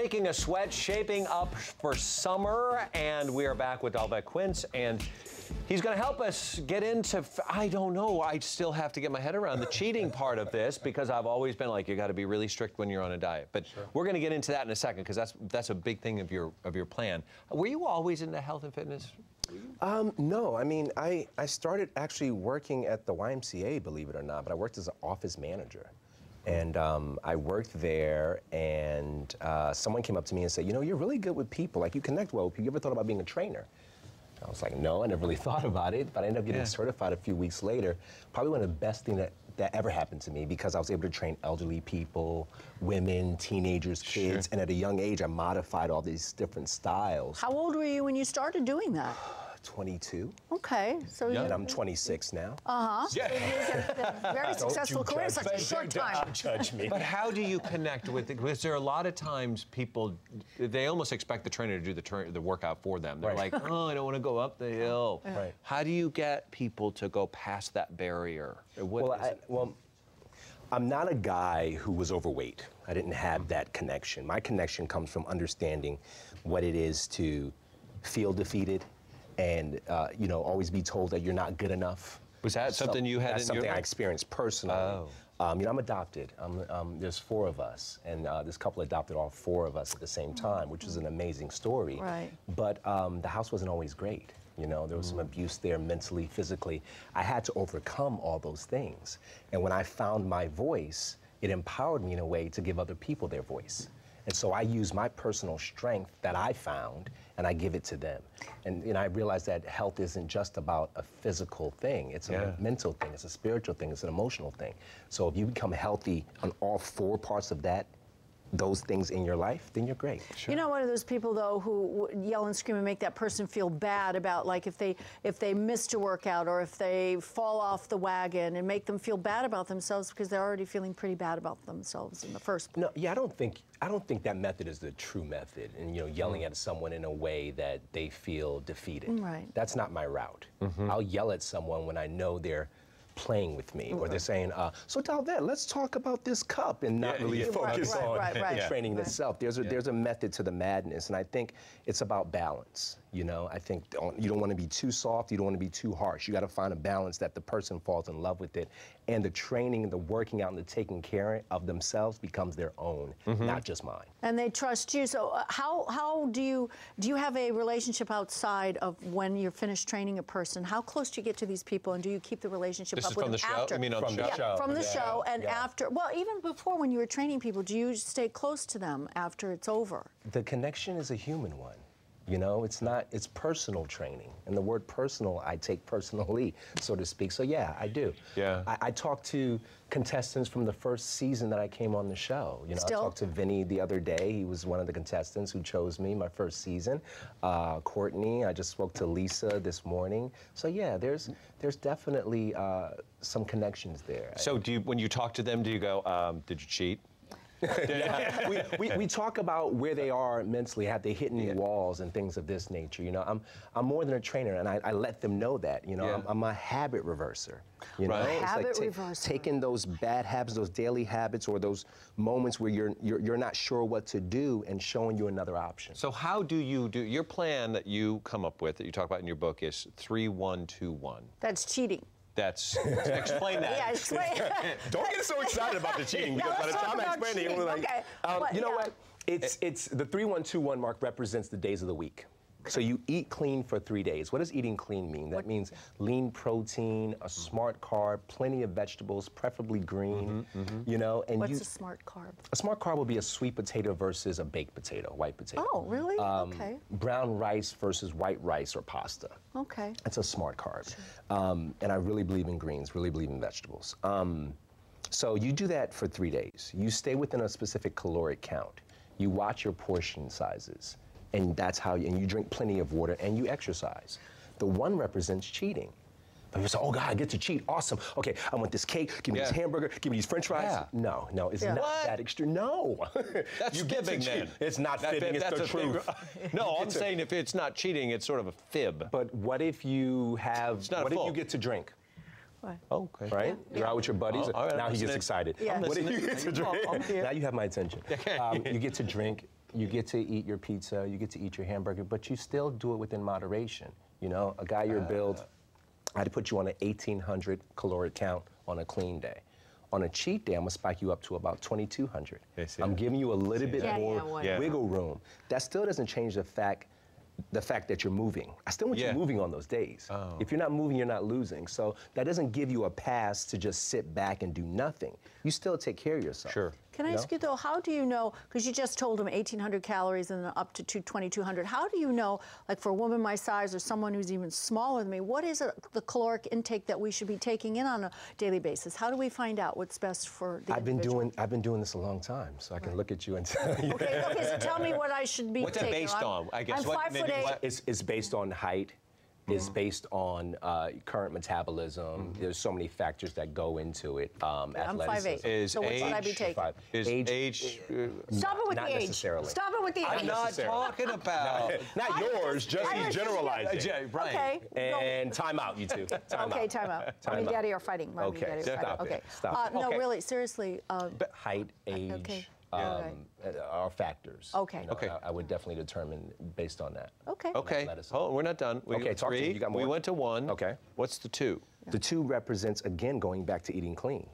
breaking a sweat, shaping up for summer, and we are back with Dolvett Quince, and he's going to help us get into, I don't know, I still have to get my head around the cheating part of this, because I've always been like, you got to be really strict when you're on a diet. But we're going to get into that in a second, because that's a big thing of your plan. Were you always into health and fitness? No, I mean, I started actually working at the YMCA, believe it or not, but I worked as an office manager. And I worked there, and someone came up to me and said, you know, you're really good with people. Like, you connect well with people. You ever thought about being a trainer? I was like, no, I never really thought about it, but I ended up getting certified a few weeks later. Probably one of the best things that ever happened to me, because I was able to train elderly people, women, teenagers, kids, and at a young age, I modified all these different styles. How old were you when you started doing that? 22. Okay, so and I'm 26 now. Yeah. So you get a very successful career in such a short time. Don't judge me. But how do you connect with it? Because there are a lot of times people, they almost expect the trainer to do the workout for them. They're like, oh, I don't want to go up the hill. Right. How do you get people to go past that barrier? Well, I'm not a guy who was overweight. I didn't have that connection. My connection comes from understanding what it is to feel defeated, and you know, always be told that you're not good enough. Was that something you had? That's something I experienced personally. Oh. You know, I'm adopted. There's 4 of us, and this couple adopted all 4 of us at the same time, which is an amazing story. Right. But the house wasn't always great. You know, there was some abuse there, mentally, physically. I had to overcome all those things. And when I found my voice, it empowered me in a way to give other people their voice. And so I use my personal strength that I found, and I give it to them. And you know, I realized that health isn't just about a physical thing. It's a mental thing, it's a spiritual thing, it's an emotional thing. So if you become healthy on all 4 parts of those things in your life, then you're great. You're not one of those people, though, who yell and scream and make that person feel bad about, like, if they missed a workout or if they fall off the wagon, and make them feel bad about themselves because they're already feeling pretty bad about themselves in the first place. No, yeah, I don't think that method is the true method. And you know, yelling at someone in a way that they feel defeated. Right. That's not my route. I'll yell at someone when I know they're playing with me, or they're saying, so Dolvett, let's talk about this cup, and not really focus on the training itself. There's a method to the madness, and I think it's about balance. You know, I think you don't want to be too soft, you don't want to be too harsh. You got to find a balance that the person falls in love with it, and the training, the working out, and the taking care of themselves becomes their own, not just mine. And they trust you. So how do you have a relationship outside of when you're finished training a person? How close do you get to these people, and do you keep the relationship up with them after? Show? I mean, from the show. From the show, and after. Well, even before, when you were training people, do you stay close to them after it's over? The connection is a human one. You know, it's personal training. And the word personal, I take personally, so to speak. So yeah, I do. Yeah. I talked to contestants from the first season that I came on the show. You know, I talked to Vinny the other day. He was one of the contestants who chose me my first season. Courtney, I just spoke to Lisa this morning. So yeah, there's definitely some connections there. So when you talk to them, do you go, did you cheat? we talk about where they are mentally. Have they hit any walls and things of this nature? You know, I'm more than a trainer, and I let them know that. You know, I'm a habit reverser. You know, habit reverser. Taking those bad habits, those daily habits, or those moments where you're not sure what to do, and showing you another option. So how do you do your plan that you come up with, that you talk about in your book, is 3-1-2-1? That's cheating. Explain that. Yeah, explain. Don't get so excited about the cheating, because by the time I explain it, we're like, you know what? It's the 3-1-2-1 mark represents the days of the week. So you eat clean for 3 days. What does eating clean mean? That means lean protein, a smart carb, plenty of vegetables, preferably green. You know, and what's a smart carb? A smart carb will be a sweet potato versus a baked potato, white potato. Oh, really? Okay. Brown rice versus white rice or pasta. Okay. That's a smart carb. And I really believe in greens, really believe in vegetables. So you do that for 3 days. You stay within a specific caloric count. You watch your portion sizes. And that's how, and you drink plenty of water, and you exercise. The 1 represents cheating. People say, oh God, I get to cheat, awesome. Okay, I want this cake, give me this hamburger, give me these french fries. No, it's not that extreme, no. That's fibbing then. It's not fibbing, it's the truth. No, I'm saying if it's not cheating, it's sort of a fib. But what if you have, what if you get to drink? Okay. Right? You're out with your buddies. Now he gets excited. What if you get to drink? Now you have my attention. You get to drink. You get to eat your pizza, you get to eat your hamburger, but you still do it within moderation. You know, a guy your build, I'd put you on an 1,800 caloric count on a clean day. On a cheat day, I'm gonna spike you up to about 2,200. I'm giving you a little bit more wiggle room. That still doesn't change the fact that you're moving. I still want you moving on those days. If you're not moving, you're not losing. So that doesn't give you a pass to just sit back and do nothing. You still take care of yourself. Sure. Can I ask you though, how do you know, because you just told him 1,800 calories and then up to 2,200, how do you know, like for a woman my size or someone who's even smaller than me, what is the caloric intake that we should be taking in on a daily basis? How do we find out what's best for the individual? I've been doing this a long time, so I can look at you and tell you. Okay, so tell me what I should be What's taking. What's it based on? I guess. I'm 5'8". It's based on height. It's based on current metabolism. There's so many factors that go into it. I'm Athleticism. 5'8". So what should I be taking? Is age? Stop it with not the age. necessarily. Stop it with the age. I'm not talking about. Not yours, just he's generalizing. Right. Okay. And time out, you two. Time Okay, out. time out. Time Mommy and out. Daddy are fighting. Mommy and Daddy are fighting. Stop Okay. it. Stop it. No, Okay. really, seriously. Height, age, Okay. are factors. Okay. You know, Okay. I would definitely determine based on that. Okay. Okay. Athleticism. Oh, we're not done. Okay, talk to me. You got more? We went to 1. Okay. What's the 2? The 2 represents, again, going back to eating clean.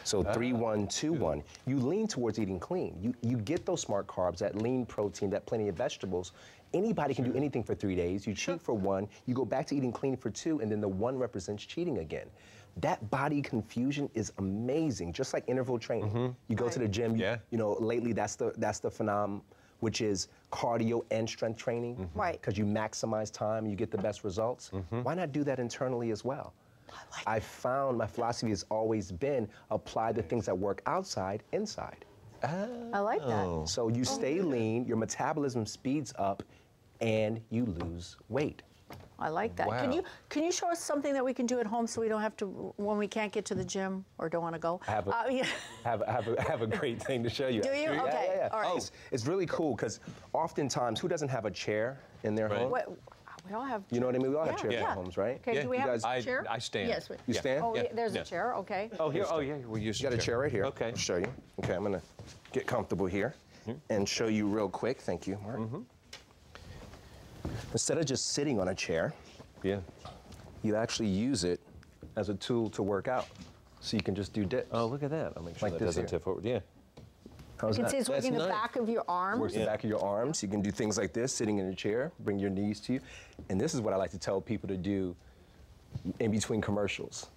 So 3, 1, 2, 1. You lean towards eating clean. You get those smart carbs, that lean protein, that plenty of vegetables. Anybody can do anything for 3 days. You cheat for 1, you go back to eating clean for 2, and then the 1 represents cheating again. That body confusion is amazing, just like interval training. You go to the gym, you know, lately that's the phenomenon, which is cardio and strength training. Right. Because you maximize time, you get the best results. Why not do that internally as well? I found my philosophy has always been apply the things that work outside, inside. I like that. So you stay lean, your metabolism speeds up, and you lose weight. I like that. Wow. Can you show us something that we can do at home so we don't have to, when we can't get to the gym or don't want to go? I have a great thing to show you. Do you? Yeah, Okay. yeah. All right. It's really cool because oftentimes, who doesn't have a chair in their home? We all have. You know what I mean? We all have chairs in Yeah. our homes, right? Okay. Do we have a I chair? I stand. Yes. You stand? Oh, Yeah. there's Yeah. a chair. Okay. Oh, here. Oh, yeah. We use You got a chair right here. Okay. I'll show you. Okay, I'm gonna get comfortable here and show you real quick. Thank you, Mark. Instead of just sitting on a chair, you actually use it as a tool to work out. So you can just do dips. Oh, look at that. I'll make sure Like that this doesn't here. tip over. Yeah. How's You can that? see it's working the nice. back of your arms. Works the back of your arms. You can do things like this, sitting in a chair, bring your knees to you. And this is what I like to tell people to do in between commercials.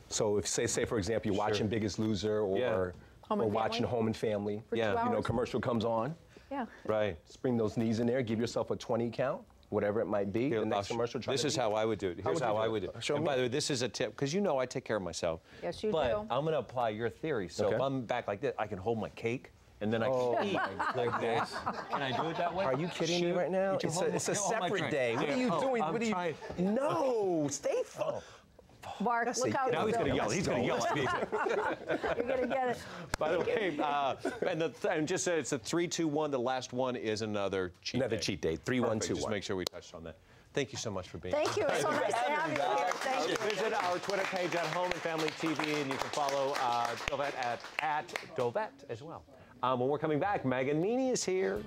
So if, say for example, you're watching Biggest Loser or Home and watching Family. Home and Family, For 2 you know, hours. commercial comes on, Yeah. Right. just bring those knees in there, give yourself a 20 count, whatever it might be. Here, The next commercial, try this to is beat how it. I would do it. Here's would how you I do would it? do it. Show And me. by the way, this is a tip, because you know I take care of myself. Yes, you but do. I'm going to apply your theory. So if Okay. I'm back like this, I can hold my cake, and then I can eat like this. Can I do it that way? Are you kidding me right now? It's a separate day. What are you doing? I'm What are you? trying- No, stay focused. Mark, look how Now he's going to yell. He's going to yell at me. You're going to get it. By the way, and just it's a 3, 2, 1. The last one is another cheat Another day. cheat day. 3, 1, Perfect. 2, Just 1. make sure we touched on that. Thank you so much for being Thank you. here. It's so nice to have you here. Thank you. Visit our Twitter page at Home and Family TV, and you can follow Dolvett at Dolvett as well. When we're coming back, Megan Meany is here.